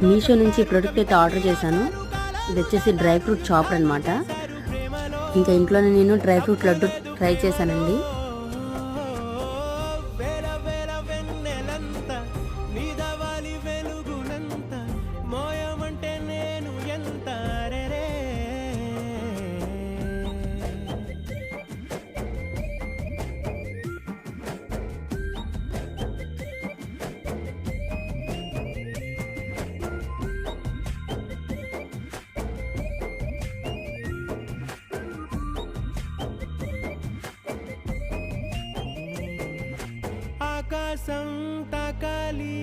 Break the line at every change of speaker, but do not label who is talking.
మీషో నుంచి ఈ ప్రోడక్ట్ అయితే ఆర్డర్ చేశాను. ఇది వచ్చేసి డ్రై ఫ్రూట్ చాపర్ అనమాట. ఇంకా ఇంట్లోనే నేను డ్రై ఫ్రూట్ లడ్డు ట్రై చేశానండి.
ఆకాశం తాకాలి